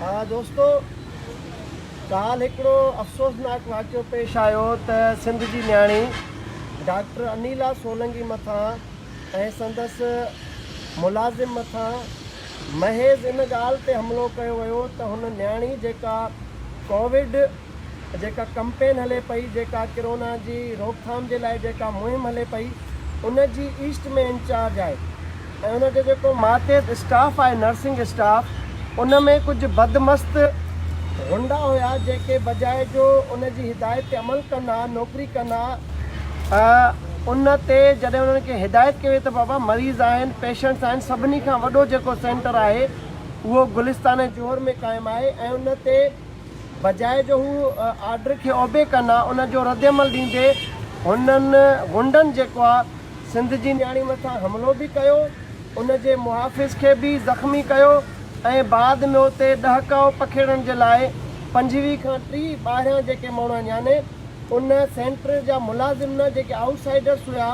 हाँ दोस्तों, काल हिकिड़ो अफ़सोसनाक वाक़ियो पेश आयो त सिंध जी न्याणी डॉक्टर अनिला सोलंकी मथां ऐं संदसि मुलाज़िम मथां महज़ इन ॻाल्हि ते हमिलो कयो वियो त हुन न्याणी जेका कोविड जेका कंपेन हले पई, जेका कोरोना जी रोकथाम जे लाइ जेका मुहिम हले पई, उन जी ईस्ट में इंचार्ज आहे ऐं उनजो जेको मातहत स्टाफ आहे, नर्सिंग स्टाफ, उन में कुछ बदमस्त गुंडा हुआ जेके बजाए जो उन जी हिदायत ते अमल कंदा, नौकरी कंदा, उन ते जॾहिं उन्हनि खे हिदायत कयो त बाबा मरीज़ आहिनि, पेशेंट्स आहिनि, सभिनी खां वॾो जेको सेंटर आहे उहो गुलिस्तान जोहर में क़ाइमु आहे ऐं उन ते बजाए जो हू ऑर्डर खे ओबे कंदा, उन जो रद्दमल ॾींदे हुननि गुंडनि जेको आहे सिंध जी न्याणी मथां हमिलो बि कयो, उन जे मुहाफ़िज़ खे बि ज़ख़्मी कयो ऐं बाद में उते ॾहकाओ पखेड़ण जे लाइ 25 खां 30 ॿाहिरियां जेके माण्हू आहिनि, यानी उन सेंटर जा मुलाज़िम न जेके आउटसाइडर्स हुआ,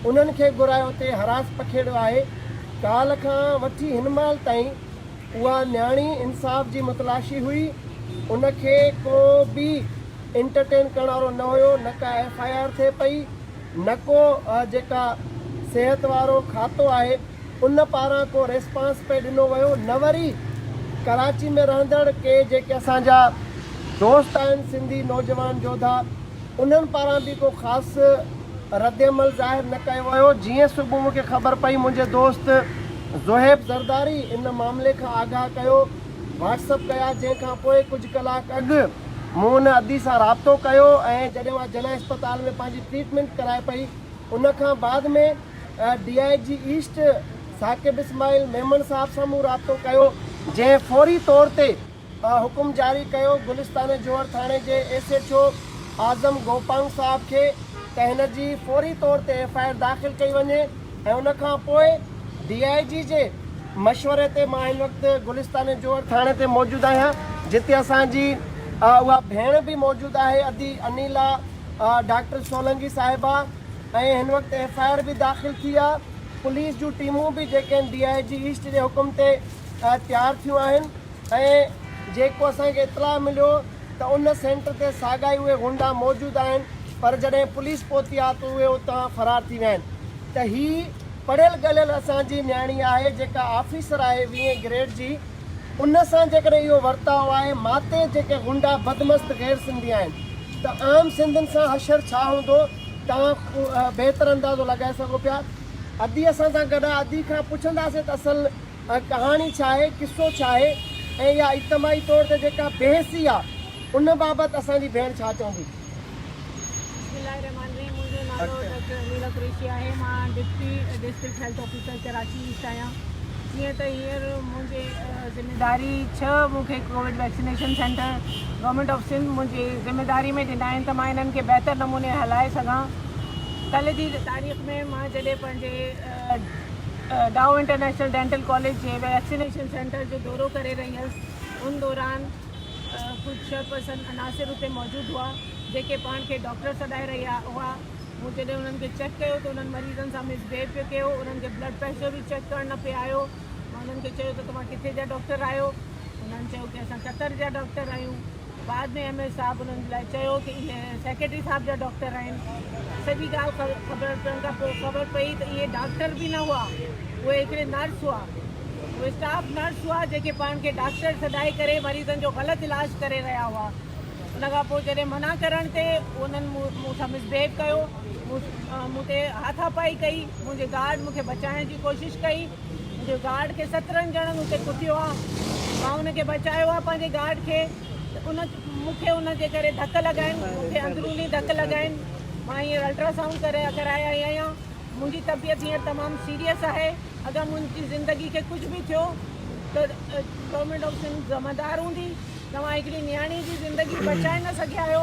उन्हनि खे घुराए उते हरास पखेड़ियो आहे। काल खां वठी हिन महिल ताईं उहा न्याणी इंसाफ़ जी मुतलाशी हुई, उनखे को बि इंटरटेन करण वारो न हुयो, न का FIR थिए पई, न को जेका सिहत वारो खातो आहे उन पारां को रिस्पॉन्स पे ॾिनो वियो, न वरी कराची में रहंदड़ के जेके असांजा दोस्त आहिनि सिंधी नौजवान जोधा, उन्हनि पारां बि को ख़ासि रद्दमल ज़ाहिर न कयो वियो। जीअं सुबुह मूंखे ख़बर पई, मुंहिंजे दोस्त ज़ुहैब ज़रदारी इन मामले खां आगाह कयो, व्हाट्सअप कया, जंहिंखां पोइ कुझु कलाक अॻु मूं उन अदी सां राब्तो कयो ऐं जॾहिं मां जना अस्पताल में पंहिंजी ट्रीटमेंट कराए पई, उन खां बाद में DIG ईस्ट साकिब इस्माइल मेमन साहब सां मूं राब्तो कयो, जंहिं फौरी तौर ते हुकुम जारी कयो गुलिस्तान जोहर थाणे जे SHO आज़म गोपांग साहब खे त हिन जी फौरी तौर ते FIR दाख़िल कई वञे ऐं उन खां पोइ DIG जे मशवरे ते मां हिन वक़्तु गुलिस्तान जोहर थाणे ते मौजूदु आहियां, जिते असांजी उहा भेण बि मौजूदु आहे, अदी अनिला डॉक्टर सोलंकी साहिबा, ऐं हिन वक़्तु FIR बि दाख़िल थी आहे। पुलिस जूं टीमूं बि जेके आहिनि DIG ईस्ट जे हुकुम ते तयारु थियूं आहिनि ऐं जेको असांखे इतलाह मिलियो त उन सेंटर ते साॻाई उहे गुंडा मौजूदु आहिनि, पर जॾहिं पुलिस पहुती आहे त उहे उतां फ़रार थी विया आहिनि। त हीअ पढ़ियल ॻलियल असांजी न्याणी आहे जेका ऑफिसर आहे 20 ग्रेड जी, उन सां जेकॾहिं इहो वर्ताव आहे, माते जेके गुंडा बदमस्त गैर सिंधी आहिनि, त आम सिंधियुनि सां हशर छा हूंदो, तव्हां बहितर अंदाज़ो लॻाए सघो पिया। अदी असां सां गॾु आहे, अदी खां पुछंदासीं त असल कहाणी छा आहे, किसो छा आहे, ऐं इहा इज्तमाही तौर ते जेका बेहसी आहे उन बाबति असांजी भेण छा चवंदी। मुंहिंजो नालो डॉक्टर अनिला कुरैशी आहे, मां deputy district health officer Karachi east आहियां। जीअं त हींअर मुंहिंजी ज़िम्मेदारी 6 मूंखे Covid vaccination centre government of Sindh मुंहिंजी ज़िम्मेदारी में ॾिना आहिनि त मां इन्हनि खे बहितर नमूने हलाए सघां। कल्ह जी तारीख़ में मां जॾहिं पंहिंजे डाउ इंटरनेशनल डेंटल कॉलेज जे वैक्सीनेशन सेंटर जो दौरो करे रही हुअसि, उन दौरान कुझु शरपसंद अनासिर उते मौजूदु हुआ जेके पाण खे डॉक्टर सॾाए रहिया हुआ। मूं जॾहिं उन्हनि खे चेक कयो त उन्हनि मरीज़नि सां मिसबिहेव पियो कयो, उन्हनि खे ब्लड प्रेशर बि चेक करणु न पियो आयो। मां उन्हनि खे चयो त तव्हां किथे जा डॉक्टर आहियो, उन्हनि चयो की असां कतर जा डॉक्टर आहियूं। बाद में MS साहब उन्हनि लाइ चयो कि इहे सेक्रेटरी साहब जा डॉक्टर आहिनि। सॼी ॻाल्हि ख़बर पवण खां पोइ ख़बर पई त इहे डॉक्टर बि न हुआ, उहे हिकिड़े नर्स हुआ, उहे स्टाफ नर्स हुआ जेके पाण खे डॉक्टर सॾाए करे मरीज़नि जो ग़लति इलाजु करे रहिया हुआ। उन खां पोइ जॾहिं मना करण ते उन्हनि मूं सां मिसबिहेव कयो, मूं ते हाथापाई कई, मुंहिंजे गार्ड मूंखे बचाइण जी कोशिशि कई, मुंहिंजे गार्ड खे 17 ॼणनि उते कुटियो आहे। मां उनखे बचायो आहे पंहिंजे गार्ड खे, मूंखे उनजे करे धक लॻाइनि, मूंखे अंदरूनी धक लॻाइनि। मां हींअर अल्ट्रासाउंड कराए आई आहियां। मुंहिंजी तबियत हींअर तमामु सीरियस आहे। अगरि मुंहिंजी ज़िंदगी खे कुझु बि थियो त गवर्नमेंट ऑफ सिंध ज़िम्मेदार हूंदी। तव्हां हिकिड़ी न्याणी जी ज़िंदगी बचाए न सघिया आहियो,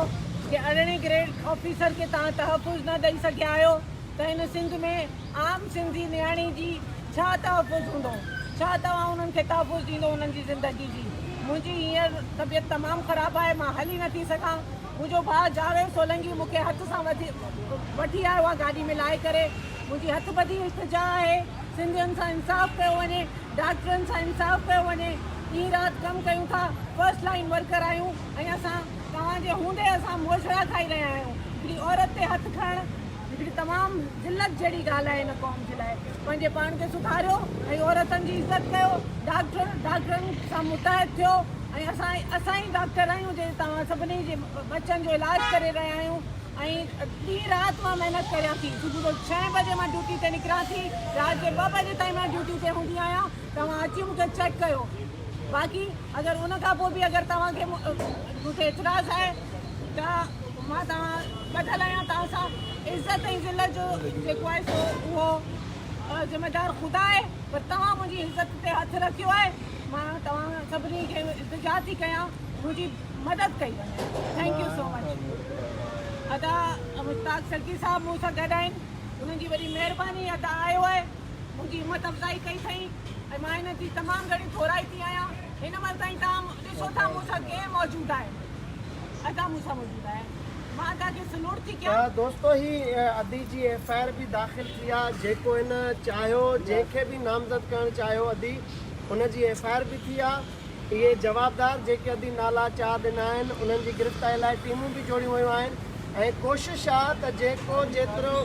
कि 18 ग्रेड ऑफिसर खे तव्हां तहफ़ुज़ न ॾेई सघिया आहियो, त हिन सिंध में आम सिंधी न्याणी जी छा तहफ़ुज़ हूंदो, छा तव्हां उन्हनि खे तहफ़ुज़ ॾींदो उन्हनि जी ज़िंदगी जी। मुंहिंजी हींअर तबियत तमामु ख़राबु आहे, मां हली नथी सघां। मुंहिंजो भाउ जावेद सोलंकी मूंखे हथ सां वठी आयो आहे गाॾी में लाहे करे, मुंहिंजी हथ ॿधी इल्तिजा आहे सिंधियुनि सां इंसाफ़ कयो वञे, डॉक्टरनि सां इंसाफ़ कयो वञे। ॾींहुं राति कमु कयूं था, फर्स्ट लाइन वर्कर आहियूं ऐं असां तव्हांजे हूंदे असां मोशड़ा खाई रहिया आहियूं। हिकिड़ी औरत ते हथु खणणु हिकिड़ी तमामु ज़िलत जहिड़ी ॻाल्हि आहे हिन क़ौम जे लाइ। पंहिंजे पाण खे सुधारियो ऐं औरतनि जी इज़त कयो, डॉक्टरनि सां मुतहद थियो ऐं असां ई डॉक्टर आहियूं जे तव्हां सभिनी जे बच्चनि जो इलाजु करे रहिया आहियूं। ऐं ॾींहुं राति मां महिनत करियां थी, सुबुह जो 6 बजे मां ड्यूटी ते निकिरां थी, राति जो 2 बजे ताईं मां ड्यूटी ते हूंदी आहियां। तव्हां अची मूंखे चेक कयो। बाक़ी अगरि उन खां पोइ बि अगरि तव्हांखे मूंखे एतिराज़ु आहे त मां तव्हां ॿधल आहियां तव्हां सां। इज़त ऐं ज़िलत जो जेको आहे सो उहो ज़िमेदार ख़ुदा आहे, पर तव्हां मुंहिंजी इज़त ते हथु रखियो आहे। मां तव्हां सभिनी खे इल्तिजा थी कयां मुंहिंजी मदद कई वञे। Thank you so much. अदा मुश्ताक सलकी साहब मूं सां गॾु आहिनि, उन्हनि जी वॾी महिरबानी। अदा आयो आहे, मुंहिंजी हिमत अफ़ज़ाई कई अथई ऐं मां हिन जी तमामु घणी थोराई थी आहियां। हिन महिल ताईं तव्हां ॾिसो था मूं सां केरु मौजूदु आहे, अदा मूं सां मौजूदु आहे। मां तव्हांखे सलूट थी कयां। दोस्तो ही अदी जी FIR भी दाख़िल थी आहे। जेको हिन चाहियो, जंहिंखे बि नामज़द करणु चाहियो अदी, उनजी FIR भी थी आहे। इहे जवाबदार जेके अदी नाला 4 ॾिना आहिनि, उन्हनि जी गिरफ़्तारी लाइ टीमूं बि जोड़ियूं वियूं आहिनि ऐं कोशिशि आहे त जेको जेतिरो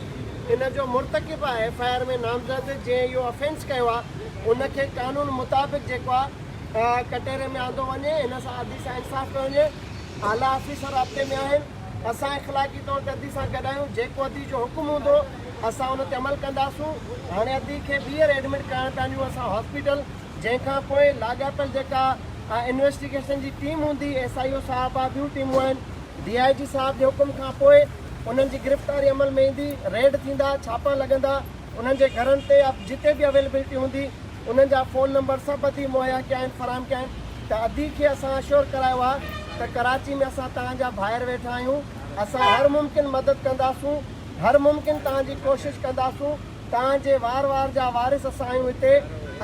इन जो मुर्तकिब आहे FIR में नामज़द, जंहिं इहो ऑफेंस कयो आहे, उनखे कानून मुताबिक़ जेको आहे कटहरे में आंदो वञे। हिन सां अदी सां इंसाफ़ कयो वञे। आला ऑफिसर राब्ते में आहिनि। असां इख़लाक़ी तौर ते अदी सां गॾु आहियूं। जेको अदी जो हुकुम हूंदो असां उन ते अमल कंदासूं। हाणे अदी खे ॿीहर एडमिट करणु था ॾियूं असां हॉस्पिटल, जंहिंखां पोइ लाॻापियल जेका इन्वेस्टिगेशन जी टीम हूंदी, SIO साहब आहे, ॿियूं टीमूं आहिनि, DIG साहब जे हुकुम खां पोइ उन्हनि जी गिरफ़्तारी अमल में ईंदी। रेड थींदा, छापा लॻंदा, उन्हनि जे घरनि ते जिते बि अवेलेबिलिटी हूंदी उन्हनि जा फ़ोन नंबर सभु अदी मुहैया कया आहिनि, फराहम कया आहिनि। त अदी खे असां अश्योर करायो आहे त कराची में असां तव्हांजा ॿाहिरि वेठा आहियूं। असां हर मुमकिन मदद कंदासूं, हर मुमकिन तव्हांजी कोशिशि कंदासूं। तव्हांजे वार जा वारिस असां आहियूं हिते।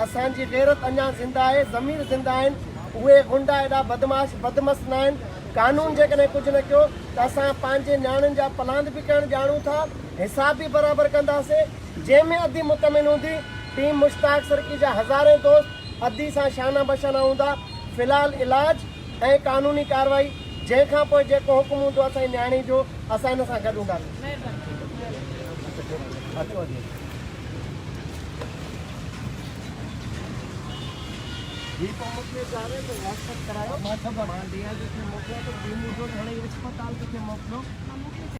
असांजी गैरत अञा ज़िंदा आहे, ज़मीर ज़िंदा आहिनि। उहे गुंडा एॾा बदमस्त न आहिनि। कानून जेकॾहिं कुझु न कयो त असां पंहिंजे नियाणियुनि जा पलांद बि करणु ॼाणूं था, हिसाब बि बराबरि कंदासीं। जंहिंमें अदी मुतमिन हूंदी, टीम मुश्ताक सरकी जा हज़ारे दोस्त अदी सां शाना बशाना हूंदा। फ़िलहाल इलाज ऐं कानूनी कार्रवाई, जंहिंखां पोइ जेको हुकुम हूंदो असांजी नियाणी जो, असां हिन सां गॾु हूंदासीं। जी पोइ मूंखे चाहे त व्हाट्सअप करायो, मां DIG खे मोकिलियां त टीम जो हाणे अस्पताल किथे मोकिलियो।